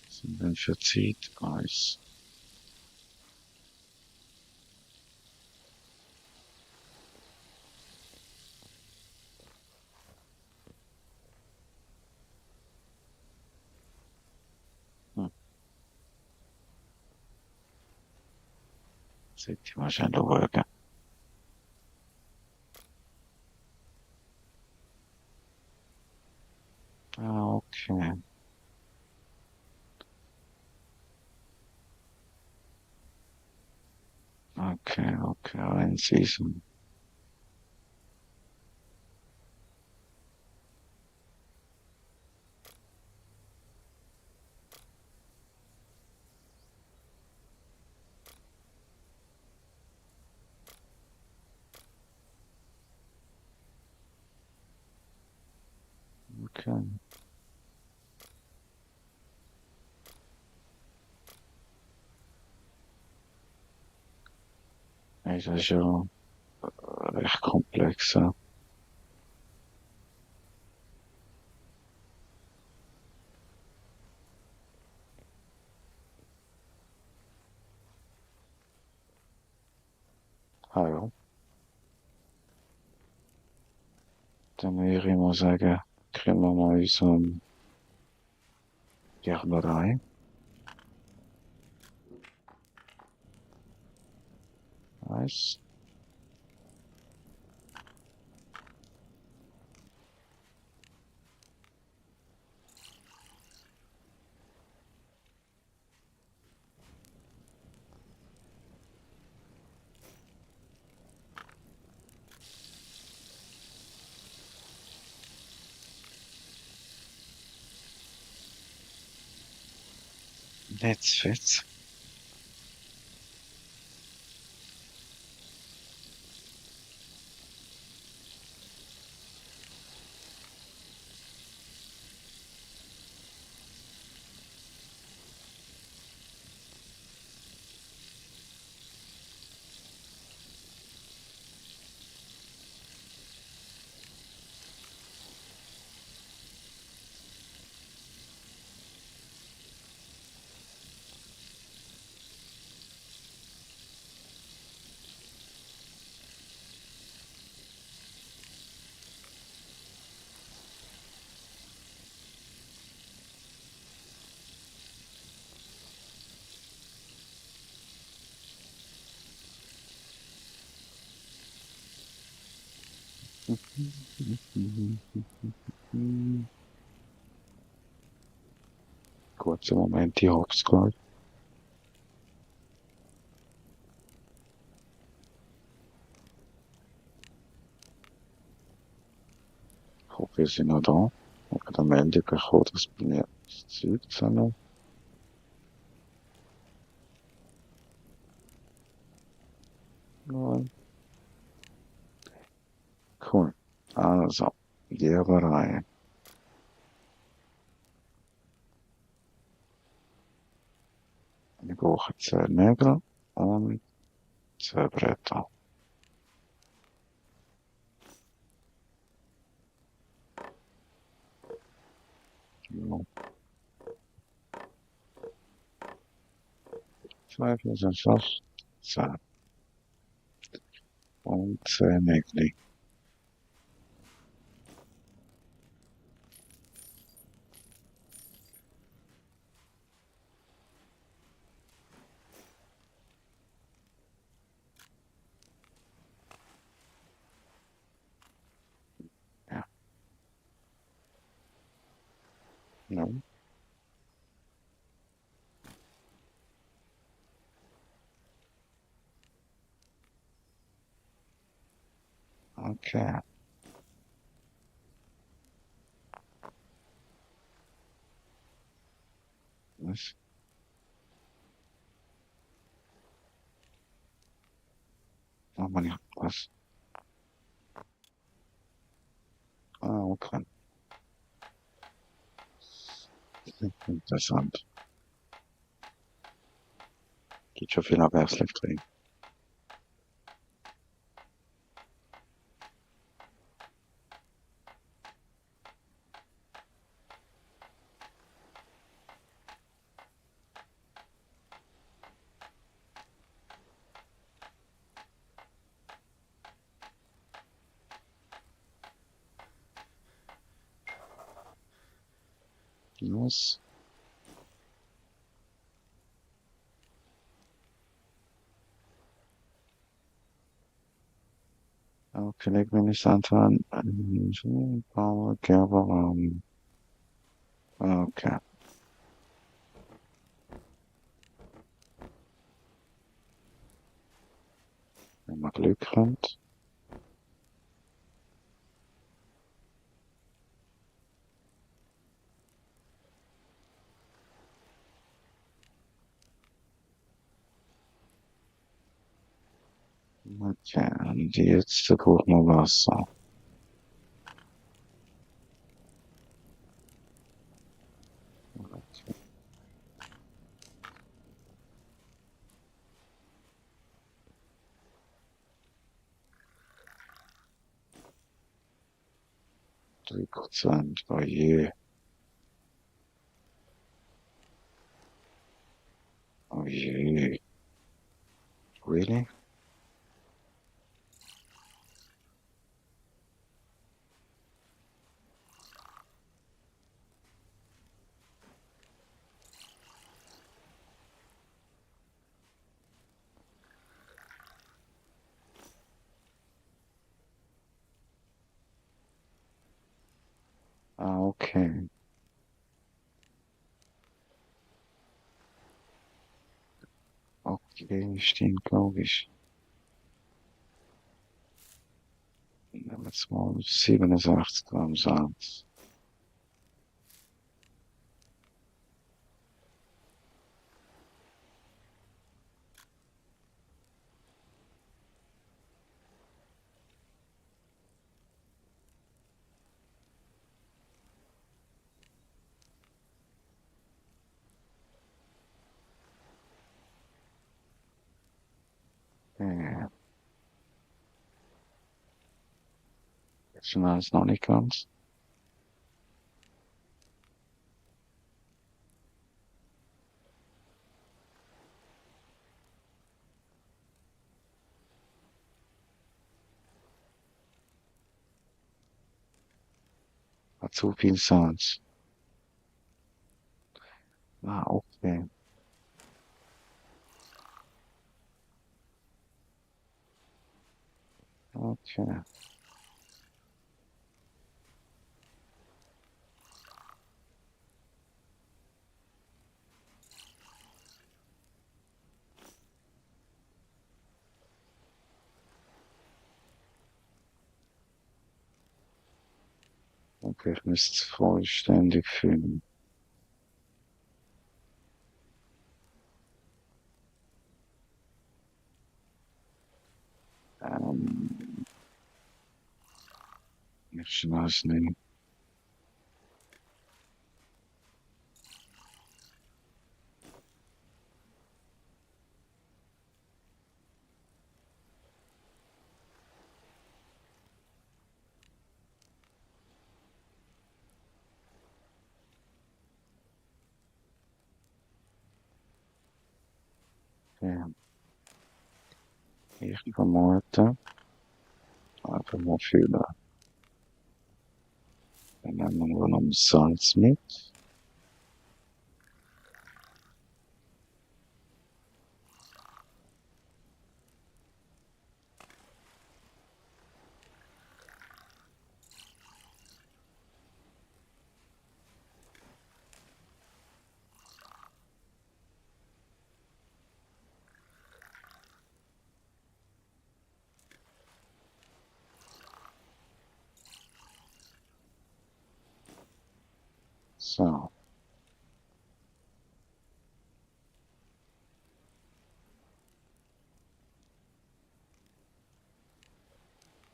Was sind denn für Zeit? Eins. Hm. Sollte ich wahrscheinlich schauen. Ah, okay. Okay, okay. Ein Season. Okay. Also, das ist ja recht komplex. Ja. Ah ja. Dann würde ich mal sagen, kriegen wir mal unsere Gärtnerei. Nice. Netzfetz. Kurzer Moment, ich hab's grad. Ich hoffe, wir sind noch da. Ich habe eine Meldung bekommen, dass bei mir das Zeug zusammen. Nein. Cool. Also, Gerberei. Ich brauche 10 Nägel und 2 Bretter. Ja. 2, 4, 6, 8, 10. und Nägel. Ja, no, okay. Was? Oh man, ja, was? Ah, okay. Interessant. Geht schon viel Erwerbslift drin. Was? Okay, leg mir nicht an. Power, Gerber, okay. Wenn man Glück hat. Okay, und jetzt brauchen wir Wasser. Okay. 3%, oh je, oh je. Really? Ah, okay. Okay, stehen, glaube ich. Nehmen wir jetzt mal 87 Gramm Salz. Ja, schon alles noch nicht ganz. Hat zu viel Salz. Ah, okay. Okay. Okay, ich müsste es vollständig füllen. Ähm, ich weiß nicht. Ja, ich vermute. Einfach mal fühlen. Dann nehmen wir noch Salz mit. So.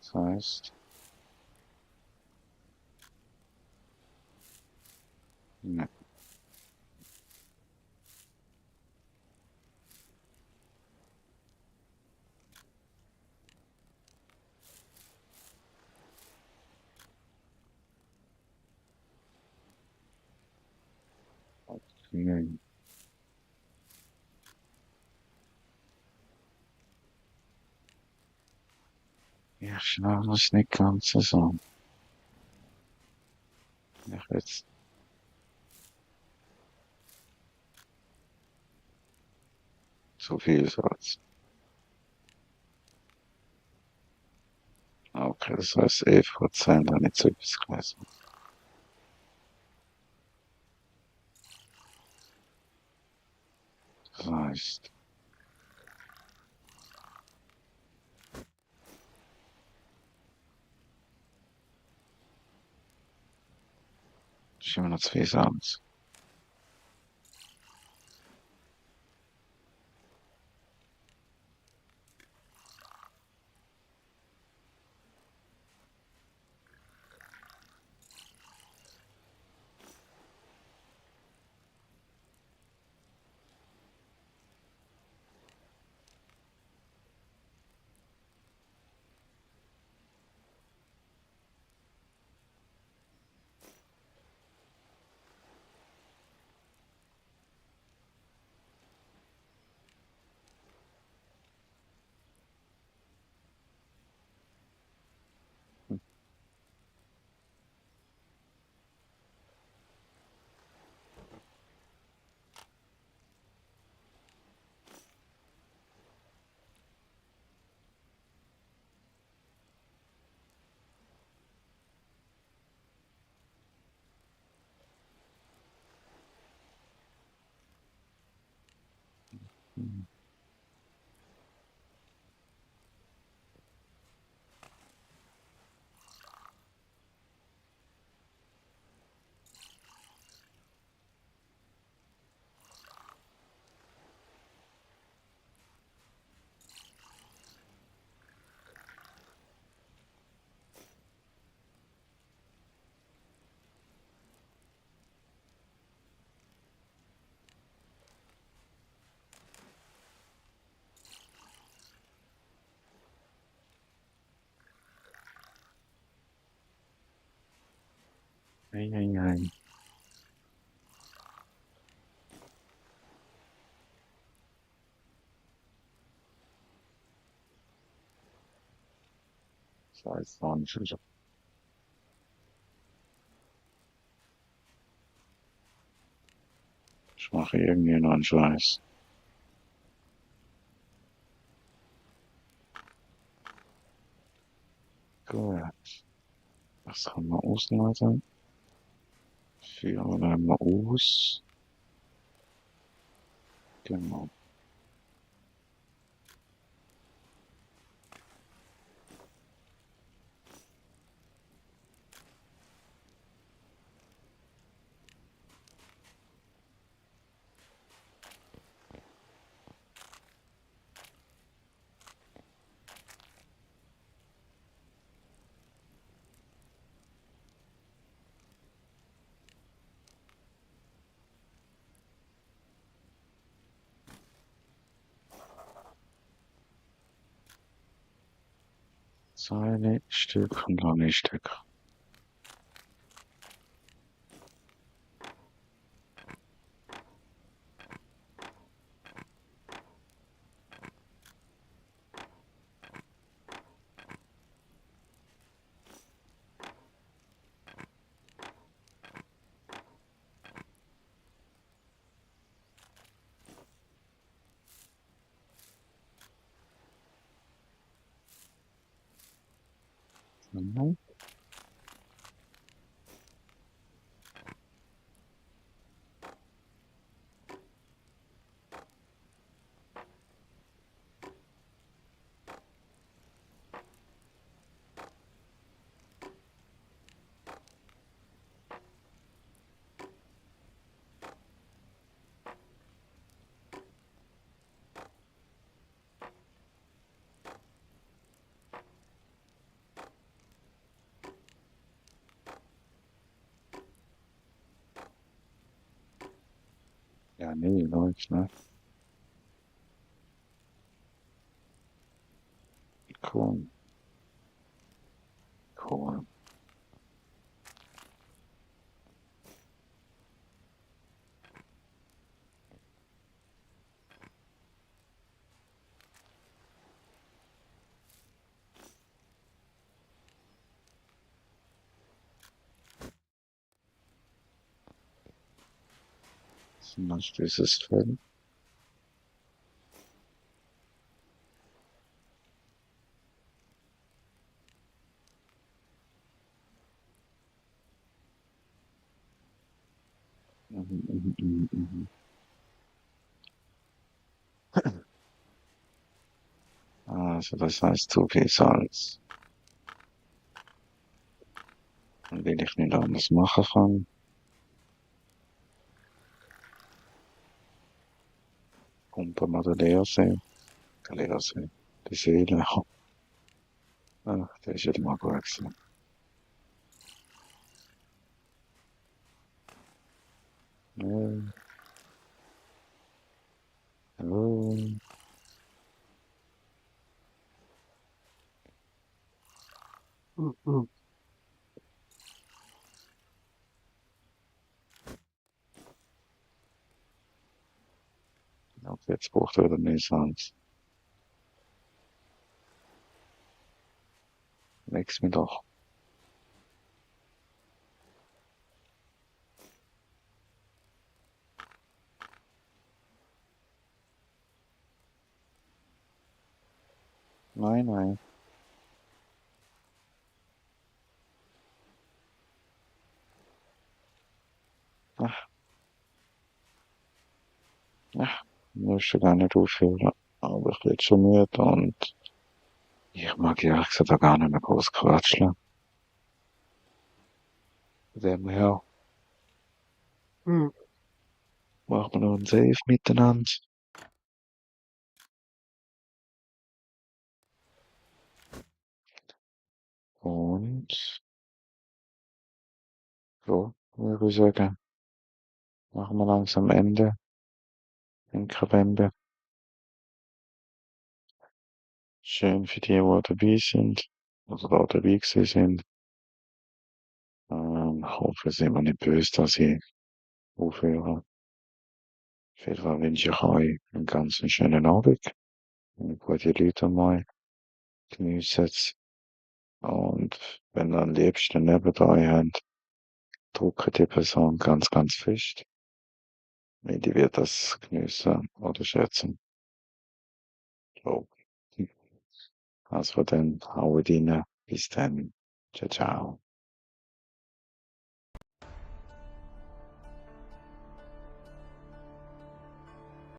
Das heißt, ne, okay. Ja, schnell ist nicht ganz so. Ich jetzt zu viel Salz. Okay, das heißt 11% habe ich zu etwas gelesen. Das heißt, es ist immer noch zu viel Salz. Ei. Das heißt, ich mache irgendwie noch einen Scheiß. Gut. Das haben wir ausleiten. Führen wir aus. Genau. Seile, Stück und lange Stück. Mhm. Ja, nee, läuft, ne? Cool, cool. Was dieses Feld? Mhm, mhm, mhm, mhm. Also, das heißt, zu viel Salz. Und wenn ich nicht anders machen kann, pumpen wir den Leersee. Der Leersee. Die Seele. Ah, der ist ja mal gut gewesen. Ja, ja. Mhm. Okay, jetzt braucht er wieder mehr Salz. Wächst mir doch. Nein, nein. Ach, ach, musst du gar nicht aufhören. Aber ich bin schon müde und ich mag ehrlich gesagt auch gar nicht mehr groß quatschen. Von dem her, hm, machen wir noch ein Safe miteinander. Und, so, würde ich sagen, machen wir langsam Ende in Kabembe. Schön für die, die dabei sind, also da dabei gewesen sind. Hoffe, sie sind mir nicht böse, dass ich aufhöre. Auf jeden Fall wünsche ich euch einen ganz schönen Abend. Und gute Leute mal. Geniessen es. Und wenn ihr einen Liebsten neben euch habt, drückt die Person ganz, ganz fest. Weil die wird das geniessen oder schätzen. So. Also dann, haut rein. Bis dann. Ciao, ciao.